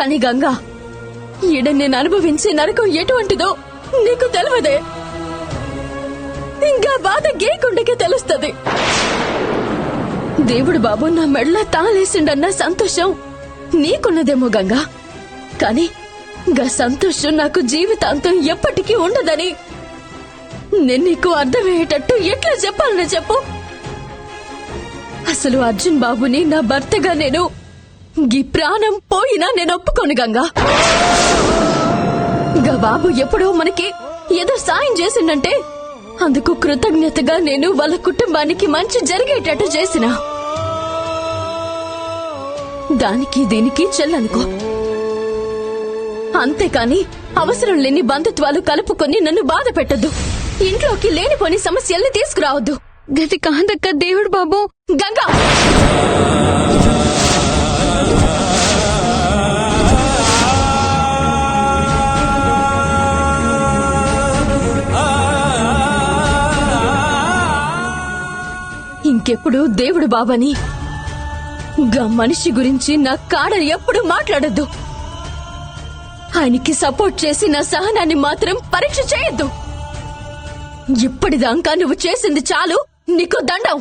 కాని గంగా, ఈడ నేను అనుభవించే నరకం ఎటువంటిదో నీకు తెలియదే. ఇంకా బాధ గేకుండకే తెలుస్తుంది. దేవుడు బాబు నా మెడల తాళేసిండన్న సంతోషం నీకున్నదేమో గంగా, కాని గా సంతోషం నాకు జీవితాంతం ఎప్పటికీ ఉండదని నేను నీకు అర్థమయ్యేటట్టు ఎట్లా చెప్పాలని చెప్పు. అసలు అర్జున్ బాబుని నా భర్తగా నేను గీ ప్రాణం పోయినా నేను ఒప్పుకోను గంగా. గా బాబు ఎప్పుడో మనకి ఏదో సాయం చేసిందంటే అందుకు కృతజ్ఞతగా నేను వాళ్ళ కుటుంబానికి మంచి జరిగేటట్టు చేసిన. దానికి దీనికి చెల్లనుకో, అంతేకాని అవసరం లేని బంధుత్వాలు కలుపుకొని నన్ను బాధ పెట్టద్దు. ఇంట్లోకి లేనిపోని సమస్యల్ని తీసుకురావద్దు. గది కాదక్క దేవుడు బాబు. గంగా, ఇంకెప్పుడు దేవుడు బాబని గా మనిషి గురించి నా కాడ ఎప్పుడు మాట్లాడద్దు. ఆయనకి సపోర్ట్ చేసి నా సహనాన్ని మాత్రం పరీక్ష చేయొద్దు. ఇప్పటిదాకా నువ్వు చేసింది చాలు, నీకు దండం.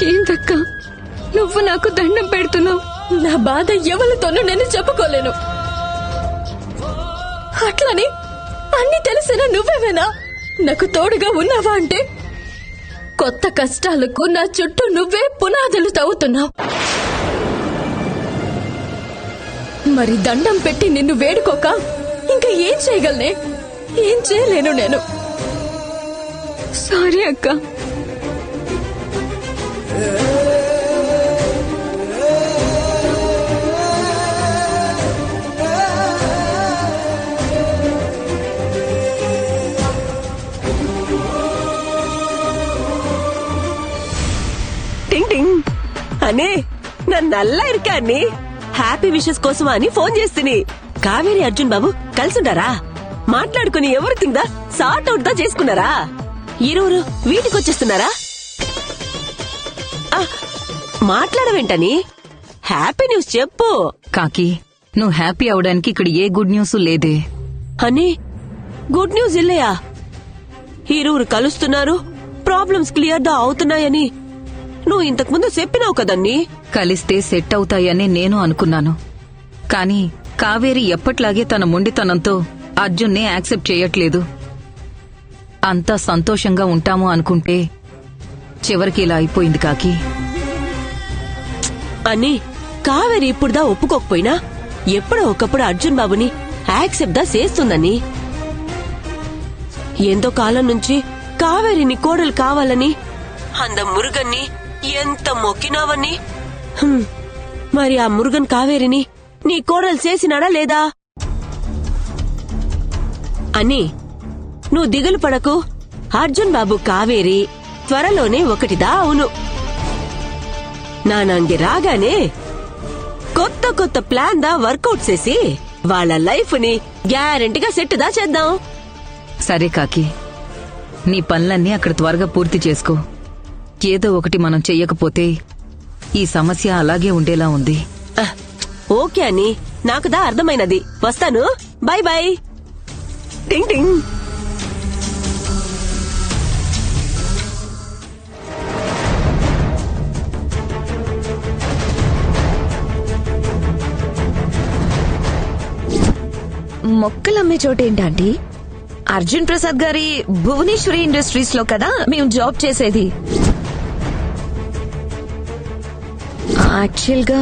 ఏంటక్క నువ్వు నాకు దండం పెడుతున్నావు? నా బాధ ఎవరితోనూ నేను చెప్పుకోలేను. అట్లని అన్ని తెలిసినా నువ్వేమైనా నాకు తోడుగా ఉన్నావా అంటే కొత్త కష్టాలకు నా చుట్టూ నువ్వే పునాదులు తవ్వుతున్నావు. మరి దండం పెట్టి నిన్ను వేడుకోక ఇంకా ఏం చేయగలనే? ఏం చేయలేను నేను. సారీ అక్క. అనే నన్నల్లా ఇరుకా అన్ని హ్యాపీ విషెస్ కోసం అని ఫోన్ చేస్తుని. కావేరి అర్జున్ బాబు కలిసుండారా? మాట్లాడుకుని ఎవరిథింగ్ దా సార్ట్ అవుట్ దా చేసుకున్నారా? ఇరువురు వీటికొచ్చేస్తున్నారా? మాట్లాడవేంటని? హ్యాపీ న్యూస్ చెప్పు. కాకి, నువ్వు హ్యాపీ అవడానికి ఇక్కడ ఏ గుడ్ న్యూస్ లేదే. అని గుడ్ న్యూస్ ఇల్లయా? ఇరువురు కలుస్తున్నారు, ప్రాబ్లమ్స్ క్లియర్ దా అవుతున్నాయని నువ్వు ఇంతకుముందు చెప్పినావు కదన్నీ. కలిస్తే సెట్ అవుతాయని నేను అనుకున్నాను. కాని కావేరి ఎప్పట్లాగే తన మొండితనంతో అర్జున్ని యాక్సెప్ట్ చేయట్లేదు. అంతా సంతోషంగా ఉంటాము అనుకుంటే చివరికి ఇలా అయిపోయింది కాకి. అని కావేరి ఇప్పుడుదా ఒప్పుకోకపోయినా ఎప్పుడో ఒకప్పుడు అర్జున్ బాబుని యాక్సెప్ట్ దా చేస్తుందని. ఎంతో కాలం నుంచి కావేరిని కోడలు కావాలని అంద మురుగన్ని ఎంత మొక్కినావని. మరి ఆ మురుగన్ కావేరిని నీ కోడలు చేసినాడా లేదా? అని నువ్వు దిగులు పడకు. అర్జున్ బాబు కావేరి త్వరలోనే ఒకటిదా అవును. నానంగి రాగానే కొత్త కొత్త ప్లాన్ దా వర్కౌట్ చేసి వాళ్ళ లైఫ్ ని గ్యారెంటీగా సెట్ దా చేద్దాం. సరే కాకి, నీ పనులన్నీ అక్కడ త్వరగా పూర్తి చేసుకో. ఏదో ఒకటి మనం చెయ్యకపోతే ఈ సమస్య అలాగే ఉండేలా ఉంది. ఓకే అని నాకుదా అర్థమైనది. వస్తాను. By by. టింగ్ టింగ్. మొక్కలమ్మే చోటేంటండి? అర్జున్ ప్రసాద్ గారి భువనేశ్వరి ఇండస్ట్రీస్ లో కదా మేము జాబ్ చేసేది. యాక్చువల్ గా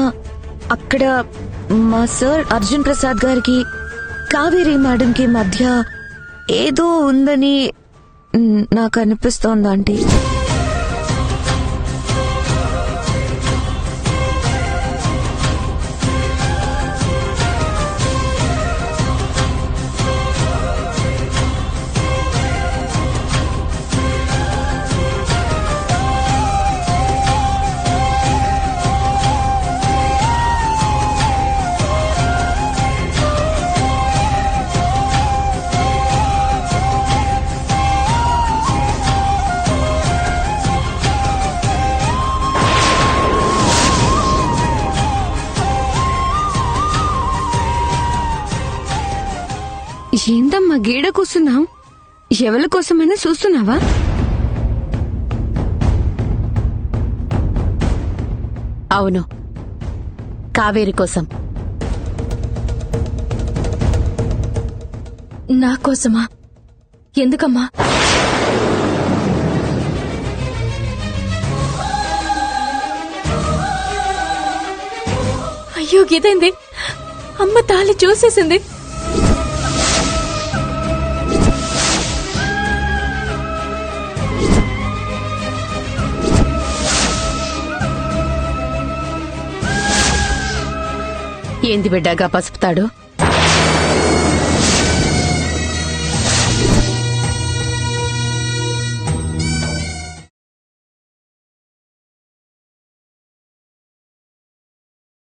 అక్కడ మా సార్ అర్జున్ ప్రసాద్ గారికి కావేరి మేడం కి మధ్య ఏదో ఉందని నాకు అనిపిస్తోందండి. ఏందమ్మా గీడ కూస్తున్నావు? ఎవరి కోసమైనా చూస్తున్నావా? అవును, కావేరి కోసం. నా కోసమా? ఎందుకమ్మా? అయ్యో ఇదేంది? అమ్మ తాళి చూసేసింది. ఏంది బిడ్డగా పసుపుతాడు?